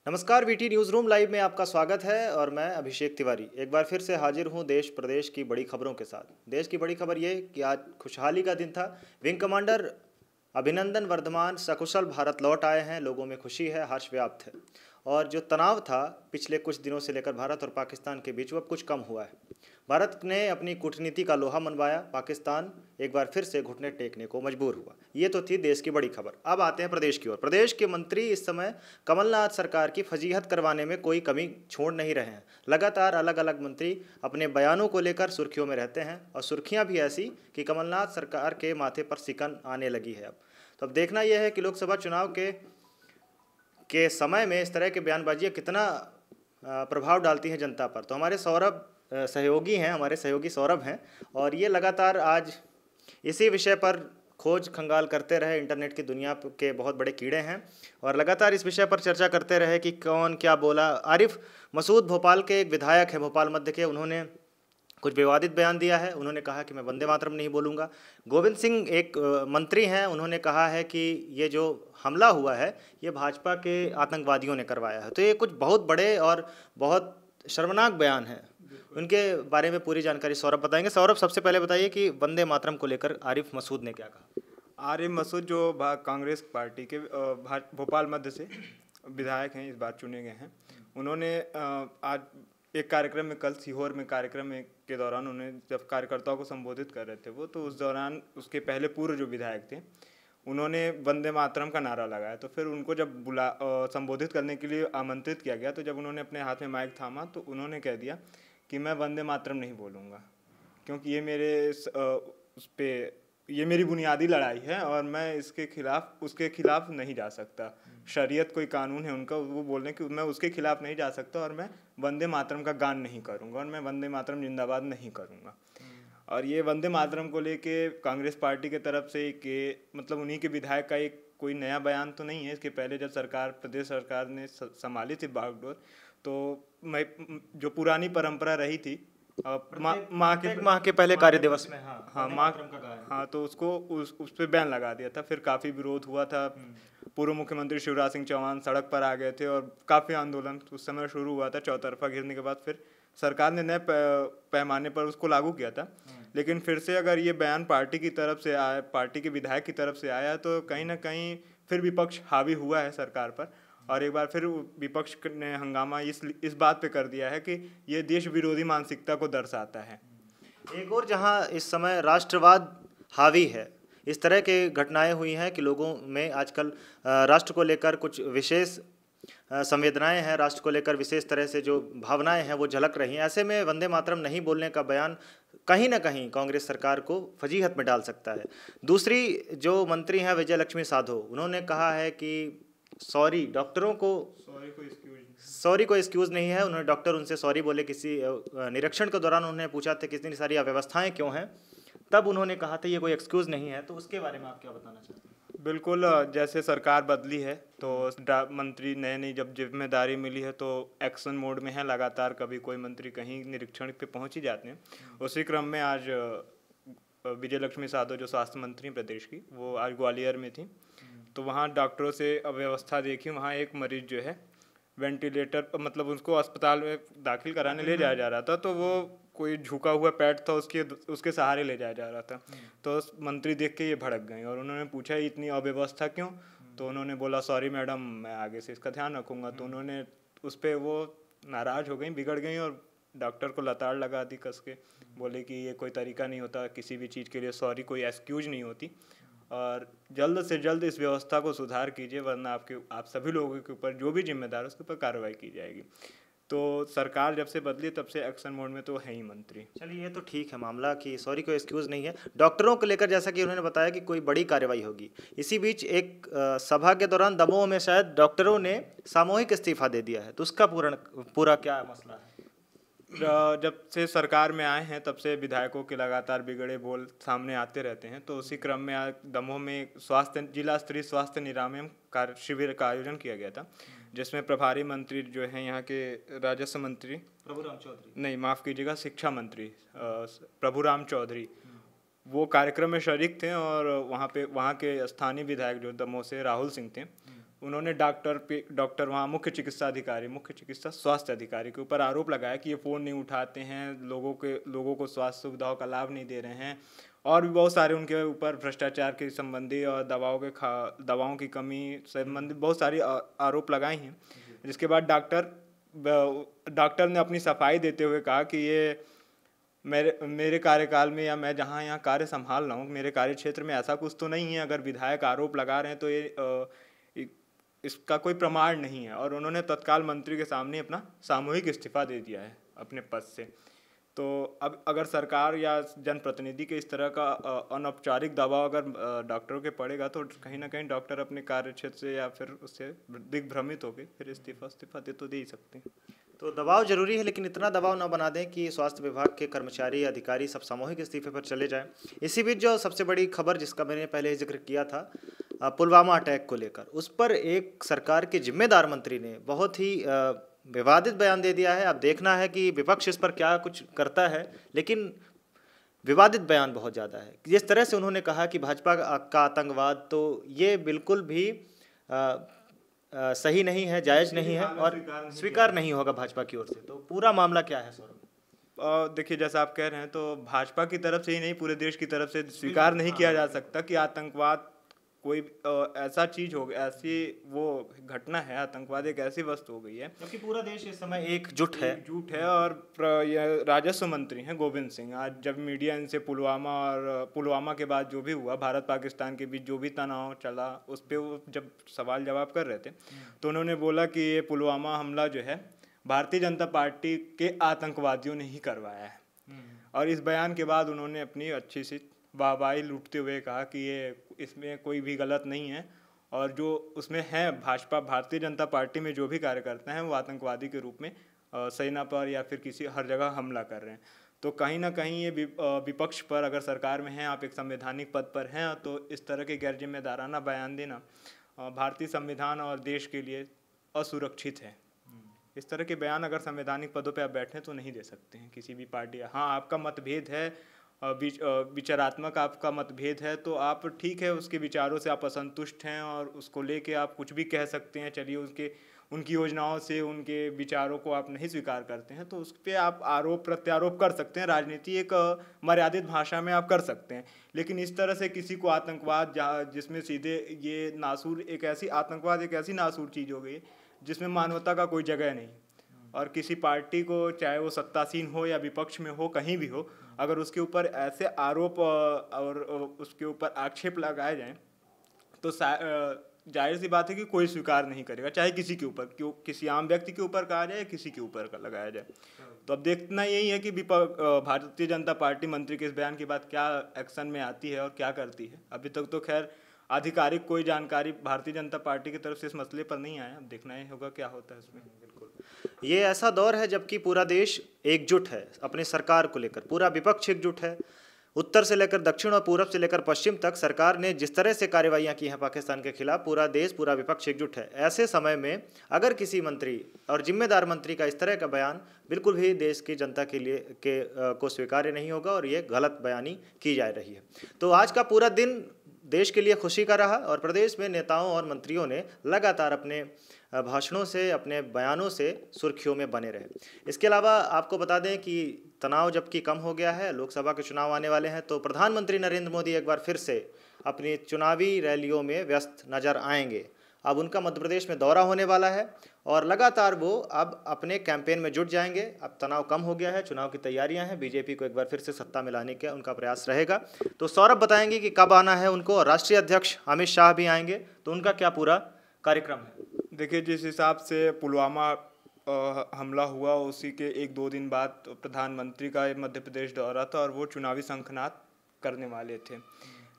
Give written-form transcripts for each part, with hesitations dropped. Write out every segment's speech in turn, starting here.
नमस्कार, VT news room live में आपका स्वागत है और मैं अभिषेक तिवारी एक बार फिर से हाजिर हूं देश प्रदेश की बड़ी खबरों के साथ। देश की बड़ी खबर ये कि आज खुशहाली का दिन था। विंग कमांडर अभिनंदन वर्धमान सकुशल भारत लौट आए हैं। लोगों में खुशी है, हर्ष व्याप्त है और जो तनाव था पिछले कुछ दिनों से लेकर भारत और पाकिस्तान के बीच वो अब कुछ कम हुआ है। भारत ने अपनी कूटनीति का लोहा मनवाया, पाकिस्तान एक बार फिर से घुटने टेकने को मजबूर हुआ। ये तो थी देश की बड़ी खबर। अब आते हैं प्रदेश की ओर। प्रदेश के मंत्री इस समय कमलनाथ सरकार की फजीहत करवाने में कोई कमी छोड़ नहीं रहे हैं। लगातार अलग अलग मंत्री अपने बयानों को लेकर सुर्खियों में रहते हैं और सुर्खियां भी ऐसी कि कमलनाथ सरकार के माथे पर सिकन आने लगी है। अब देखना यह है कि लोकसभा चुनाव के समय में इस तरह के बयानबाजियाँ कितना प्रभाव डालती हैं जनता पर। तो हमारे सहयोगी सौरभ हैं और ये लगातार आज इसी विषय पर खोज खंगाल करते रहे। इंटरनेट की दुनिया के बहुत बड़े कीड़े हैं और लगातार इस विषय पर चर्चा करते रहे कि कौन क्या बोला। आरिफ मसूद भोपाल के एक विधायक हैं, भोपाल मध्य के, उन्होंने कुछ विवादित बयान दिया है। उन्होंने कहा कि मैं वंदे मातरम नहीं बोलूँगा। गोविंद सिंह एक मंत्री हैं, उन्होंने कहा है कि ये जो हमला हुआ है ये भाजपा के आतंकवादियों ने करवाया है। तो ये कुछ बहुत बड़े और बहुत शर्मनाक बयान हैं। उनके बारे में पूरी जानकारी सौरभ बताएंगे। सौरभ, सबसे पहले बताइए कि वंदे मातरम को लेकर आरिफ मसूद ने क्या कहा। आरिफ मसूद जो कांग्रेस पार्टी के भोपाल मध्य से विधायक हैं, इस बार चुने गए हैं, उन्होंने आज एक कार्यक्रम में, कल सीहोर में कार्यक्रम के दौरान उन्हें जब कार्यकर्ताओं को संबोधित कर रहे थे वो, तो उस दौरान उसके पहले पूर्व जो विधायक थे उन्होंने वंदे मातरम का नारा लगाया। तो फिर उनको जब संबोधित करने के लिए आमंत्रित किया गया तो जब उन्होंने अपने हाथ में माइक थामा तो उन्होंने कह दिया कि मैं वंदे मातरम नहीं बोलूँगा, क्योंकि ये मेरी बुनियादी लड़ाई है और मैं उसके खिलाफ नहीं जा सकता। शरीयत कोई कानून है उनका, वो बोल रहे हैं कि मैं उसके खिलाफ नहीं जा सकता और मैं वंदे मातरम का गान नहीं करूँगा और मैं वंदे मातरम जिंदाबाद नहीं करूँगा। और ये वंदे मातरम को लेके कांग्रेस पार्टी के तरफ से मतलब उन्हीं के विधायक का एक कोई नया बयान तो नहीं है। इसके पहले जब प्रदेश सरकार ने संभाली थी बागडोर, तो जो पुरानी परंपरा रही थी माह के पहले कार्य दिवस में, हाँ, तो उस पे बैन लगा दिया था। फिर काफ़ी विरोध हुआ था। पूर्व मुख्यमंत्री शिवराज सिंह चौहान सड़क पर आ गए थे और काफ़ी आंदोलन उस समय शुरू हुआ था। चौतरफा घिरने के बाद फिर सरकार ने नए पैमाने पर उसको लागू किया था। लेकिन फिर से अगर ये बयान पार्टी की तरफ से आया, पार्टी के विधायक की तरफ से आया, तो कहीं ना कहीं फिर विपक्ष हावी हुआ है सरकार पर और एक बार फिर विपक्ष ने हंगामा इस बात पे कर दिया है कि ये देश विरोधी मानसिकता को दर्शाता है। एक और जहां इस समय राष्ट्रवाद हावी है, इस तरह के घटनाएं हुई हैं कि लोगों में आजकल राष्ट्र को लेकर कुछ विशेष संवेदनाएं हैं, राष्ट्र को लेकर विशेष तरह से जो भावनाएं हैं वो झलक रही हैं। ऐसे में वंदे मातरम नहीं बोलने का बयान कहीं ना कहीं कांग्रेस सरकार को फजीहत में डाल सकता है। दूसरी जो मंत्री हैं विजय लक्ष्मी साधो, उन्होंने कहा है कि डॉक्टरों को सॉरी को एक्सक्यूज़ नहीं है। उन्होंने डॉक्टर उनसे सॉरी बोले। किसी निरीक्षण के दौरान उन्होंने पूछा था कितनी सारी अव्यवस्थाएं क्यों हैं, तब उन्होंने कहा था ये कोई एक्सक्यूज़ नहीं है। तो उसके बारे में आप क्या बताना चाहते हैं। बिल्कुल, जैसे सरकार बदली है तो मंत्री नई जब जिम्मेदारी मिली है तो एक्शन मोड में है लगातार। कभी कोई मंत्री कहीं निरीक्षण पे पहुंच ही जाते हैं। उसी क्रम में आज विजय लक्ष्मी साधो जो स्वास्थ्य मंत्री प्रदेश की, वो आज ग्वालियर में थी। तो वहाँ डॉक्टरों से अव्यवस्था देखी। वहाँ एक मरीज जो है वेंटिलेटर, मतलब उसको अस्पताल में दाखिल कराने ले जाया जा रहा था, तो वो कोई झुका हुआ पैड था उसके सहारे ले जाया जा रहा था। तो मंत्री देख के ये भड़क गए और उन्होंने पूछा इतनी अव्यवस्था क्यों। तो उन्होंने बोला सॉरी मैडम, मैं आगे से इसका ध्यान रखूँगा। तो उन्होंने उस पर वो नाराज़ हो गई, बिगड़ गई और डॉक्टर को लताड़ लगा दी कस के। बोले कि ये कोई तरीका नहीं होता, किसी भी चीज़ के लिए सॉरी कोई एक्सक्यूज नहीं होती और जल्द से जल्द इस व्यवस्था को सुधार कीजिए, वरना आप सभी लोगों के ऊपर जो भी जिम्मेदार है उसके ऊपर कार्रवाई की जाएगी। तो सरकार जब से बदली तब से एक्शन मोड में तो है ही मंत्री। चलिए, ये तो ठीक है मामला कि सॉरी को एक्सक्यूज़ नहीं है। डॉक्टरों को लेकर जैसा कि उन्होंने बताया कि कोई बड़ी कार्रवाई होगी। इसी बीच एक सभा के दौरान दमोह में शायद डॉक्टरों ने सामूहिक इस्तीफा दे दिया है, तो उसका पूरा क्या मसला है। जब से सरकार में आए हैं तब से विधायकों के लगातार बिगड़े बोल सामने आते रहते हैं। तो उसी क्रम में आज दमोह में जिला स्तरीय स्वास्थ्य निरामयम शिविर का आयोजन किया गया था, जिसमें प्रभारी मंत्री जो हैं यहाँ के राजस्व मंत्री प्रभुराम चौधरी, नहीं माफ़ कीजिएगा, शिक्षा मंत्री प्रभुराम चौधरी, वो कार्यक्रम में शरीक थे। और वहाँ के स्थानीय विधायक जो दमोह से राहुल सिंह थे, उन्होंने डॉक्टर वहाँ मुख्य चिकित्सा स्वास्थ्य अधिकारी के ऊपर आरोप लगाया कि ये फ़ोन नहीं उठाते हैं, लोगों को स्वास्थ्य सुविधाओं का लाभ नहीं दे रहे हैं, और भी बहुत सारे उनके ऊपर भ्रष्टाचार के संबंधी और दवाओं की कमी संबंधित बहुत सारी आरोप लगाए हैं। जिसके बाद डॉक्टर ने अपनी सफाई देते हुए कहा कि ये मेरे कार्यकाल में या मैं जहाँ यहाँ कार्य संभाल रहा हूँ, मेरे कार्य क्षेत्र में ऐसा कुछ तो नहीं है। अगर विधायक आरोप लगा रहे हैं तो इसका कोई प्रमाण नहीं है। और उन्होंने तत्काल मंत्री के सामने अपना सामूहिक इस्तीफा दे दिया है अपने पद से। तो अब अगर सरकार या जनप्रतिनिधि के इस तरह का अनौपचारिक दबाव अगर डॉक्टरों के पड़ेगा तो कहीं ना कहीं डॉक्टर अपने कार्य क्षेत्र से या फिर उससे दिग्भ्रमित होकर फिर इस्तीफा दे ही सकते हैं। तो दबाव जरूरी है, लेकिन इतना दबाव ना बना दें कि स्वास्थ्य विभाग के कर्मचारी अधिकारी सब सामूहिक इस्तीफे पर चले जाएं। इसी बीच जो सबसे बड़ी खबर जिसका मैंने पहले ही जिक्र किया था, पुलवामा अटैक को लेकर, उस पर एक सरकार के जिम्मेदार मंत्री ने बहुत ही विवादित बयान दे दिया है। अब देखना है कि विपक्ष इस पर क्या कुछ करता है, लेकिन विवादित बयान बहुत ज़्यादा है। जिस तरह से उन्होंने कहा कि भाजपा का आतंकवाद, तो ये बिल्कुल भी सही नहीं है, जायज़ नहीं है और स्वीकार नहीं होगा भाजपा की ओर से। तो पूरा मामला क्या है सौरभ? देखिए, जैसा आप कह रहे हैं तो भाजपा की तरफ से ही नहीं, पूरे देश की तरफ से स्वीकार नहीं किया जा सकता कि आतंकवाद कोई ऐसा चीज हो गया, ऐसी वो घटना है। आतंकवाद एक ऐसी वस्तु हो गई है क्योंकि पूरा देश इस समय एकजुट है। और राजस्व मंत्री हैं गोविंद सिंह, आज जब मीडिया इनसे पुलवामा के बाद जो भी हुआ, भारत पाकिस्तान के बीच जो भी तनाव चला, उस पर वो जब सवाल जवाब कर रहे थे तो उन्होंने बोला कि ये पुलवामा हमला जो है भारतीय जनता पार्टी के आतंकवादियों ने ही करवाया है। और इस बयान के बाद उन्होंने अपनी अच्छी सी वाहवाही लूटते हुए कहा कि ये इसमें कोई भी गलत नहीं है, और जो उसमें है भारतीय जनता पार्टी में जो भी कार्यकर्ता हैं वो आतंकवादी के रूप में सेना पर या फिर किसी हर जगह हमला कर रहे हैं। तो कहीं ना कहीं ये विपक्ष पर, अगर सरकार में हैं, आप एक संवैधानिक पद पर हैं, तो इस तरह के गैर जिम्मेदाराना बयान देना भारतीय संविधान और देश के लिए असुरक्षित है। इस तरह के बयान अगर संवैधानिक पदों पर आप बैठे तो नहीं दे सकते हैं किसी भी पार्टी। हाँ, आपका मतभेद है, विचारात्मक आपका मतभेद है, तो आप ठीक है, उसके विचारों से आप असंतुष्ट हैं और उसको लेके आप कुछ भी कह सकते हैं। चलिए, उनकी योजनाओं से, उनके विचारों को आप नहीं स्वीकार करते हैं तो उस पर आप आरोप प्रत्यारोप कर सकते हैं। राजनीति एक मर्यादित भाषा में आप कर सकते हैं, लेकिन इस तरह से किसी को आतंकवाद, जिसमें सीधे ये आतंकवाद एक ऐसी नासूर चीज़ हो गई जिसमें मानवता का कोई जगह नहीं। और किसी पार्टी को, चाहे वो सत्तासीन हो या विपक्ष में हो, कहीं भी हो, अगर उसके ऊपर ऐसे आरोप और उसके ऊपर आक्षेप लगाए जाएं तो जाहिर सी बात है कि कोई स्वीकार नहीं करेगा, चाहे किसी के ऊपर, किसी आम व्यक्ति के ऊपर कहा जाए, किसी के ऊपर लगाया जाए। तो अब देखना यही है कि भारतीय जनता पार्टी मंत्री के इस बयान के बाद क्या एक्शन में आती है और क्या करती है। अभी तक तो खैर आधिकारिक कोई जानकारी भारतीय जनता पार्टी की तरफ से इस मसले पर नहीं आया। अब देखना ही होगा क्या होता है इसमें। बिल्कुल, ये ऐसा दौर है जबकि पूरा देश एकजुट है अपनी सरकार को लेकर, पूरा विपक्ष एकजुट है। उत्तर से लेकर दक्षिण और पूरब से लेकर पश्चिम तक सरकार ने जिस तरह से कार्रवाइयाँ की हैं पाकिस्तान के खिलाफ, पूरा देश, पूरा विपक्ष एकजुट है। ऐसे समय में अगर किसी मंत्री और जिम्मेदार मंत्री का इस तरह का बयान बिल्कुल भी देश की जनता के लिए को स्वीकार्य नहीं होगा और ये गलत बयानी की जा रही है। तो आज का पूरा दिन देश के लिए खुशी का रहा और प्रदेश में नेताओं और मंत्रियों ने लगातार अपने भाषणों से, अपने बयानों से सुर्खियों में बने रहे। इसके अलावा आपको बता दें कि तनाव जबकि कम हो गया है, लोकसभा के चुनाव आने वाले हैं, तो प्रधानमंत्री नरेंद्र मोदी एक बार फिर से अपनी चुनावी रैलियों में व्यस्त नजर आएंगे। अब उनका मध्य प्रदेश में दौरा होने वाला है और लगातार वो अब अपने कैंपेन में जुट जाएंगे। अब तनाव कम हो गया है, चुनाव की तैयारियां हैं, बीजेपी को एक बार फिर से सत्ता में लाने का उनका प्रयास रहेगा। तो सौरभ बताएंगे कि कब आना है उनको, और राष्ट्रीय अध्यक्ष अमित शाह भी आएंगे, तो उनका क्या पूरा कार्यक्रम है। देखिए, जिस हिसाब से पुलवामा हमला हुआ उसी के 1-2 दिन बाद प्रधानमंत्री का मध्य प्रदेश दौरा था और वो चुनावी शंखनाद करने वाले थे,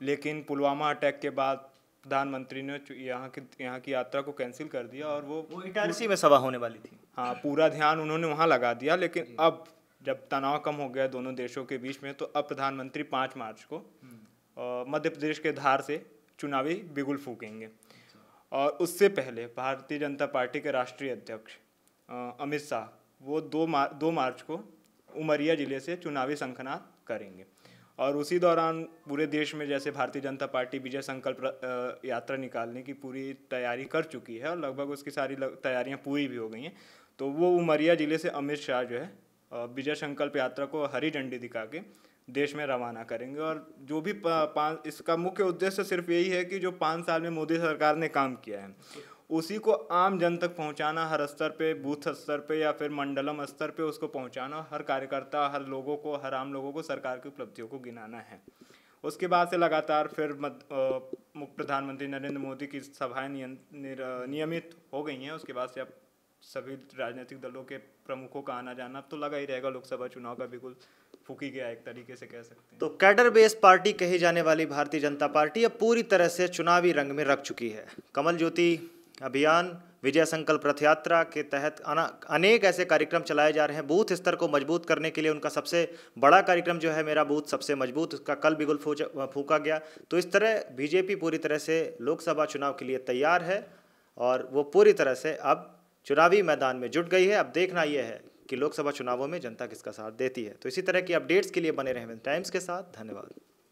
लेकिन पुलवामा अटैक के बाद प्रधानमंत्री ने यहाँ की यात्रा को कैंसिल कर दिया और वो इटारसी में सभा होने वाली थी। हाँ, पूरा ध्यान उन्होंने वहाँ लगा दिया। लेकिन अब जब तनाव कम हो गया दोनों देशों के बीच में, तो अब प्रधानमंत्री 5 मार्च को मध्य प्रदेश के धार से चुनावी बिगुल फूकेंगे। और उससे पहले भारतीय जनता पार्टी के राष्ट्रीय अध्यक्ष अमित शाह वो 2 मार्च को उमरिया जिले से चुनावी शंखनाद करेंगे। और उसी दौरान पूरे देश में जैसे भारतीय जनता पार्टी विजय संकल्प यात्रा निकालने की पूरी तैयारी कर चुकी है और लगभग उसकी सारी तैयारियां पूरी भी हो गई हैं, तो वो उमरिया जिले से अमित शाह जो है विजय संकल्प यात्रा को हरी झंडी दिखा के देश में रवाना करेंगे। और जो भी इसका मुख्य उद्देश्य सिर्फ यही है कि जो 5 साल में मोदी सरकार ने काम किया है उसी को आम जन तक पहुंचाना, हर स्तर पे, बूथ स्तर पे या फिर मंडलम स्तर पे उसको पहुंचाना, हर कार्यकर्ता, हर लोगों को, हर आम लोगों को सरकार की उपलब्धियों को गिनाना है। उसके बाद से लगातार फिर प्रधानमंत्री नरेंद्र मोदी की सभाएं नियमित हो गई हैं। उसके बाद से अब सभी राजनीतिक दलों के प्रमुखों का आना जाना अब तो लगा ही रहेगा। लोकसभा चुनाव का बिल्कुल फूकी गया एक तरीके से कह सकते हैं। तो कैडर बेस्ड पार्टी कही जाने वाली भारतीय जनता पार्टी अब पूरी तरह से चुनावी रंग में रख चुकी है। कमल ज्योति अभियान, विजय संकल्प रथ यात्रा के तहत अनेक ऐसे कार्यक्रम चलाए जा रहे हैं। बूथ स्तर को मजबूत करने के लिए उनका सबसे बड़ा कार्यक्रम जो है मेरा बूथ सबसे मजबूत, उसका कल बिगुल फूका गया। तो इस तरह बीजेपी पूरी तरह से लोकसभा चुनाव के लिए तैयार है और वो पूरी तरह से अब चुनावी मैदान में जुट गई है। अब देखना यह है कि लोकसभा चुनावों में जनता किसका साथ देती है। तो इसी तरह की अपडेट्स के लिए बने रहें टाइम्स के साथ। धन्यवाद।